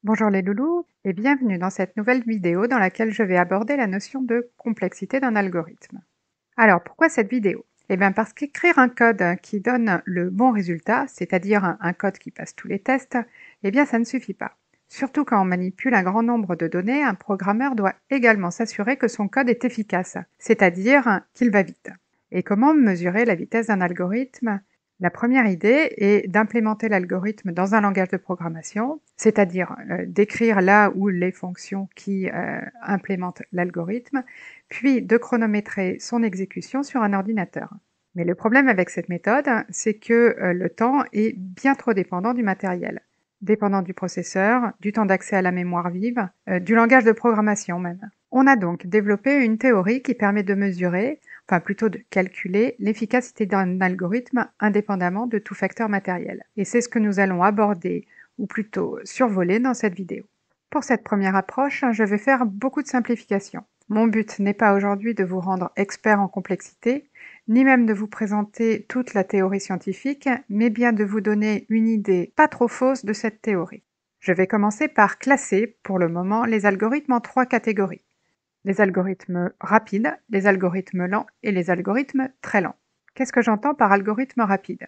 Bonjour les loulous et bienvenue dans cette nouvelle vidéo dans laquelle je vais aborder la notion de complexité d'un algorithme. Alors pourquoi cette vidéo? Eh bien parce qu'écrire un code qui donne le bon résultat, c'est-à-dire un code qui passe tous les tests, eh bien ça ne suffit pas. Surtout quand on manipule un grand nombre de données, un programmeur doit également s'assurer que son code est efficace, c'est-à-dire qu'il va vite. Et comment mesurer la vitesse d'un algorithme? La première idée est d'implémenter l'algorithme dans un langage de programmation, c'est-à-dire d'écrire là où les fonctions qui implémentent l'algorithme, puis de chronométrer son exécution sur un ordinateur. Mais le problème avec cette méthode, c'est que le temps est bien trop dépendant du matériel, dépendant du processeur, du temps d'accès à la mémoire vive, du langage de programmation même. On a donc développé une théorie qui permet de mesurer, enfin plutôt de calculer, l'efficacité d'un algorithme indépendamment de tout facteur matériel. Et c'est ce que nous allons aborder, ou plutôt survoler dans cette vidéo. Pour cette première approche, je vais faire beaucoup de simplifications. Mon but n'est pas aujourd'hui de vous rendre expert en complexité, ni même de vous présenter toute la théorie scientifique, mais bien de vous donner une idée pas trop fausse de cette théorie. Je vais commencer par classer, pour le moment, les algorithmes en 3 catégories. Les algorithmes rapides, les algorithmes lents et les algorithmes très lents. Qu'est-ce que j'entends par algorithme rapide?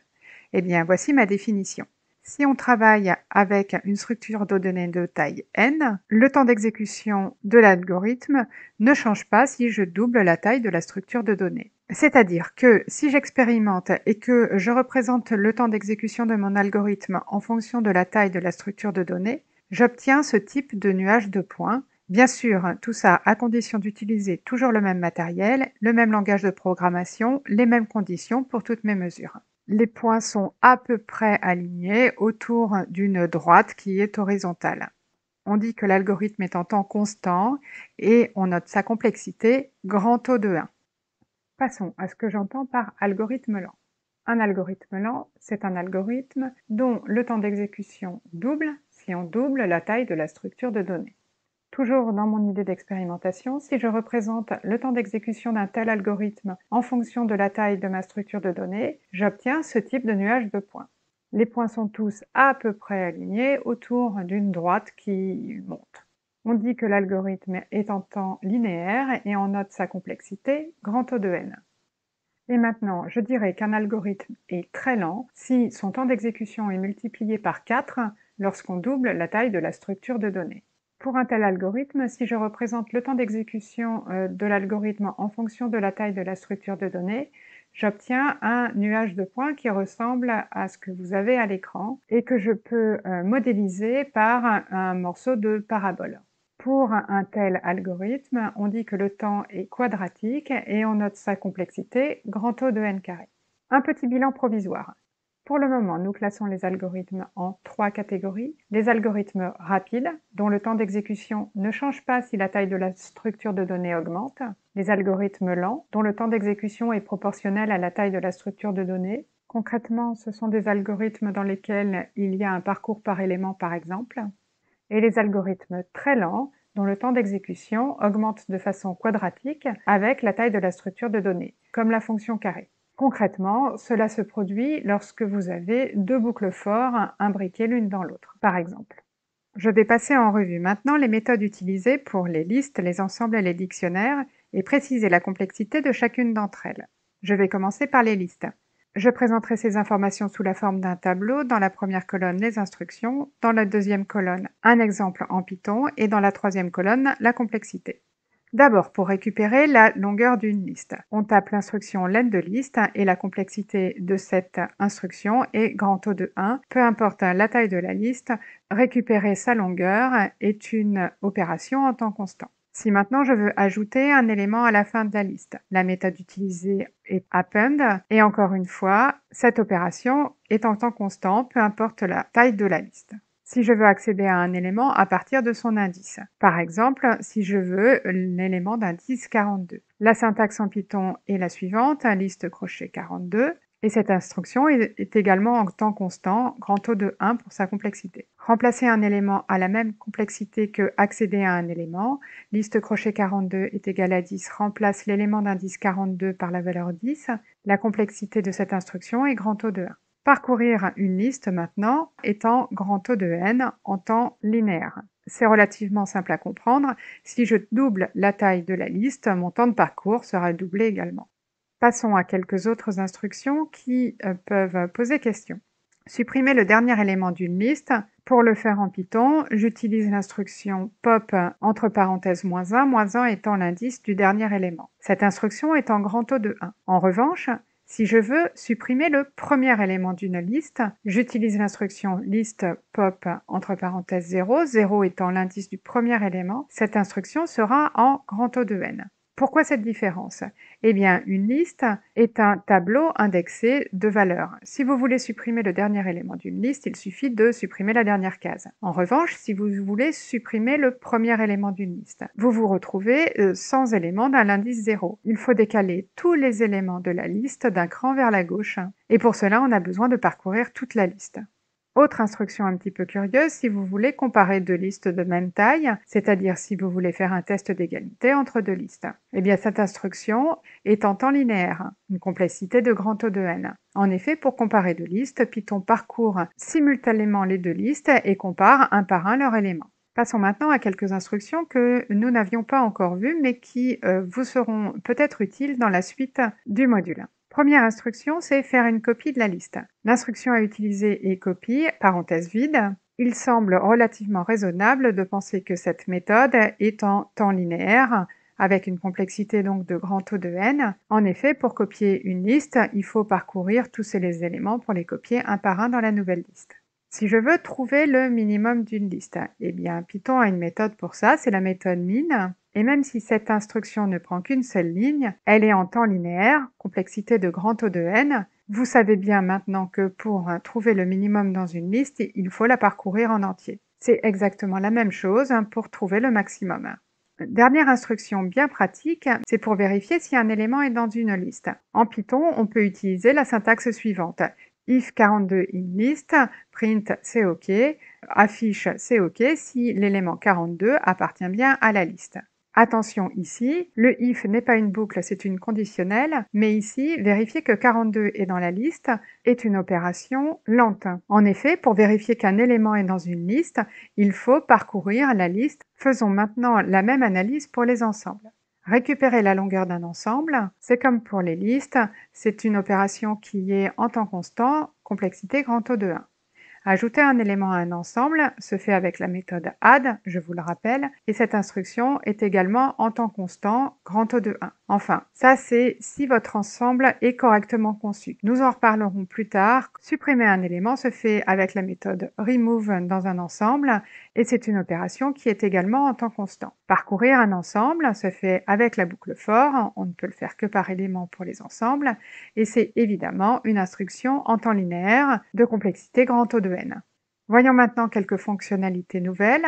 Eh bien, voici ma définition. Si on travaille avec une structure de données de taille n, le temps d'exécution de l'algorithme ne change pas si je double la taille de la structure de données. C'est-à-dire que si j'expérimente et que je représente le temps d'exécution de mon algorithme en fonction de la taille de la structure de données, j'obtiens ce type de nuage de points. Bien sûr, tout ça à condition d'utiliser toujours le même matériel, le même langage de programmation, les mêmes conditions pour toutes mes mesures. Les points sont à peu près alignés autour d'une droite qui est horizontale. On dit que l'algorithme est en temps constant et on note sa complexité grand O de 1. Passons à ce que j'entends par algorithme lent. Un algorithme lent, c'est un algorithme dont le temps d'exécution double si on double la taille de la structure de données. Toujours dans mon idée d'expérimentation, si je représente le temps d'exécution d'un tel algorithme en fonction de la taille de ma structure de données, j'obtiens ce type de nuage de points. Les points sont tous à peu près alignés autour d'une droite qui monte. On dit que l'algorithme est en temps linéaire et on note sa complexité grand O de n. Et maintenant, je dirais qu'un algorithme est très lent si son temps d'exécution est multiplié par 4 lorsqu'on double la taille de la structure de données. Pour un tel algorithme, si je représente le temps d'exécution de l'algorithme en fonction de la taille de la structure de données, j'obtiens un nuage de points qui ressemble à ce que vous avez à l'écran et que je peux modéliser par un morceau de parabole. Pour un tel algorithme, on dit que le temps est quadratique et on note sa complexité grand O de n carré. Un petit bilan provisoire. Pour le moment, nous classons les algorithmes en 3 catégories. Les algorithmes rapides, dont le temps d'exécution ne change pas si la taille de la structure de données augmente. Les algorithmes lents, dont le temps d'exécution est proportionnel à la taille de la structure de données. Concrètement, ce sont des algorithmes dans lesquels il y a un parcours par élément, par exemple. Et les algorithmes très lents, dont le temps d'exécution augmente de façon quadratique avec la taille de la structure de données, comme la fonction carré. Concrètement, cela se produit lorsque vous avez 2 boucles for imbriquées l'une dans l'autre, par exemple. Je vais passer en revue maintenant les méthodes utilisées pour les listes, les ensembles et les dictionnaires et préciser la complexité de chacune d'entre elles. Je vais commencer par les listes. Je présenterai ces informations sous la forme d'un tableau, dans la première colonne les instructions, dans la deuxième colonne un exemple en Python et dans la troisième colonne la complexité. D'abord, pour récupérer la longueur d'une liste, on tape l'instruction len de liste et la complexité de cette instruction est grand O de 1, peu importe la taille de la liste, récupérer sa longueur est une opération en temps constant. Si maintenant je veux ajouter un élément à la fin de la liste, la méthode utilisée est append et encore une fois, cette opération est en temps constant, peu importe la taille de la liste. Si je veux accéder à un élément à partir de son indice. Par exemple, si je veux l'élément d'indice 42. La syntaxe en Python est la suivante, liste crochet 42, et cette instruction est également en temps constant, grand O de 1 pour sa complexité. Remplacer un élément à la même complexité que accéder à un élément, liste crochet 42 est égal à 10, remplace l'élément d'indice 42 par la valeur 10, la complexité de cette instruction est grand O de 1. Parcourir une liste maintenant est en grand O de n en temps linéaire. C'est relativement simple à comprendre. Si je double la taille de la liste, mon temps de parcours sera doublé également. Passons à quelques autres instructions qui peuvent poser question. Supprimer le dernier élément d'une liste. Pour le faire en Python, j'utilise l'instruction pop entre parenthèses -1, -1 étant l'indice du dernier élément. Cette instruction est en grand O de 1. En revanche, si je veux supprimer le premier élément d'une liste, j'utilise l'instruction list pop entre parenthèses 0, 0 étant l'indice du premier élément. Cette instruction sera en grand O de n. Pourquoi cette différence? Eh bien, une liste est un tableau indexé de valeurs. Si vous voulez supprimer le dernier élément d'une liste, il suffit de supprimer la dernière case. En revanche, si vous voulez supprimer le premier élément d'une liste, vous vous retrouvez sans élément d'un l'indice 0. Il faut décaler tous les éléments de la liste d'un cran vers la gauche. Et pour cela, on a besoin de parcourir toute la liste. Autre instruction un petit peu curieuse, si vous voulez comparer deux listes de même taille, c'est-à-dire si vous voulez faire un test d'égalité entre deux listes. Eh bien, cette instruction est en temps linéaire, une complexité de grand O de n. En effet, pour comparer deux listes, Python parcourt simultanément les deux listes et compare un par un leurs éléments. Passons maintenant à quelques instructions que nous n'avions pas encore vues, mais qui vous seront peut-être utiles dans la suite du module. Première instruction, c'est faire une copie de la liste. L'instruction à utiliser est copie, parenthèse vide. Il semble relativement raisonnable de penser que cette méthode est en temps linéaire, avec une complexité donc de grand O de n. En effet, pour copier une liste, il faut parcourir tous les éléments pour les copier un par un dans la nouvelle liste. Si je veux trouver le minimum d'une liste, eh bien Python a une méthode pour ça, c'est la méthode min. Et même si cette instruction ne prend qu'une seule ligne, elle est en temps linéaire, complexité de grand O de n. Vous savez bien maintenant que pour trouver le minimum dans une liste, il faut la parcourir en entier. C'est exactement la même chose pour trouver le maximum. Dernière instruction bien pratique, c'est pour vérifier si un élément est dans une liste. En Python, on peut utiliser la syntaxe suivante. If 42 in list, print c'est OK, affiche c'est OK si l'élément 42 appartient bien à la liste. Attention ici, le if n'est pas une boucle, c'est une conditionnelle, mais ici, vérifier que 42 est dans la liste est une opération lente. En effet, pour vérifier qu'un élément est dans une liste, il faut parcourir la liste. Faisons maintenant la même analyse pour les ensembles. Récupérer la longueur d'un ensemble, c'est comme pour les listes, c'est une opération qui est en temps constant, complexité grand O de 1. Ajouter un élément à un ensemble se fait avec la méthode add, je vous le rappelle, et cette instruction est également en temps constant, grand O de 1. Enfin, ça c'est si votre ensemble est correctement conçu. Nous en reparlerons plus tard. Supprimer un élément se fait avec la méthode remove dans un ensemble, et c'est une opération qui est également en temps constant. Parcourir un ensemble se fait avec la boucle for, on ne peut le faire que par élément pour les ensembles, et c'est évidemment une instruction en temps linéaire de complexité grand O de n. Voyons maintenant quelques fonctionnalités nouvelles.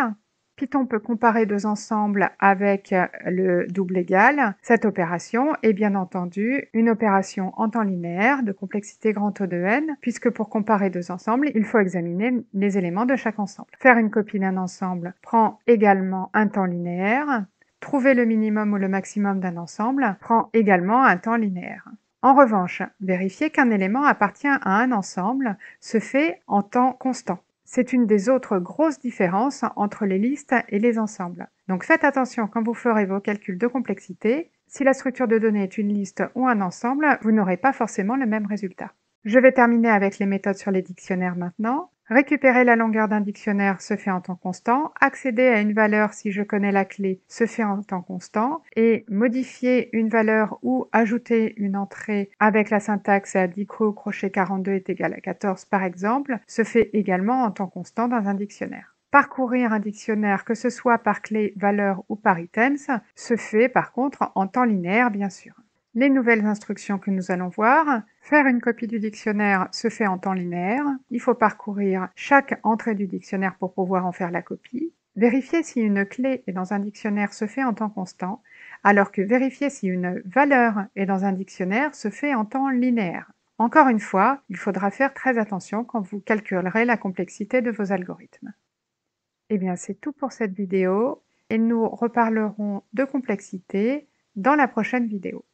Python peut comparer deux ensembles avec le double égal. Cette opération est bien entendu une opération en temps linéaire de complexité grand O de n, puisque pour comparer deux ensembles, il faut examiner les éléments de chaque ensemble. Faire une copie d'un ensemble prend également un temps linéaire. Trouver le minimum ou le maximum d'un ensemble prend également un temps linéaire. En revanche, vérifier qu'un élément appartient à un ensemble se fait en temps constant. C'est une des autres grosses différences entre les listes et les ensembles. Donc faites attention quand vous ferez vos calculs de complexité. Si la structure de données est une liste ou un ensemble, vous n'aurez pas forcément le même résultat. Je vais terminer avec les méthodes sur les dictionnaires maintenant. Récupérer la longueur d'un dictionnaire se fait en temps constant, accéder à une valeur si je connais la clé se fait en temps constant, et modifier une valeur ou ajouter une entrée avec la syntaxe dico crochet 42 est égal à 14 par exemple, se fait également en temps constant dans un dictionnaire. Parcourir un dictionnaire, que ce soit par clé, valeur ou par items, se fait par contre en temps linéaire bien sûr. Les nouvelles instructions que nous allons voir. Faire une copie du dictionnaire se fait en temps linéaire. Il faut parcourir chaque entrée du dictionnaire pour pouvoir en faire la copie. Vérifier si une clé est dans un dictionnaire se fait en temps constant, alors que vérifier si une valeur est dans un dictionnaire se fait en temps linéaire. Encore une fois, il faudra faire très attention quand vous calculerez la complexité de vos algorithmes. Eh bien, c'est tout pour cette vidéo et nous reparlerons de complexité dans la prochaine vidéo.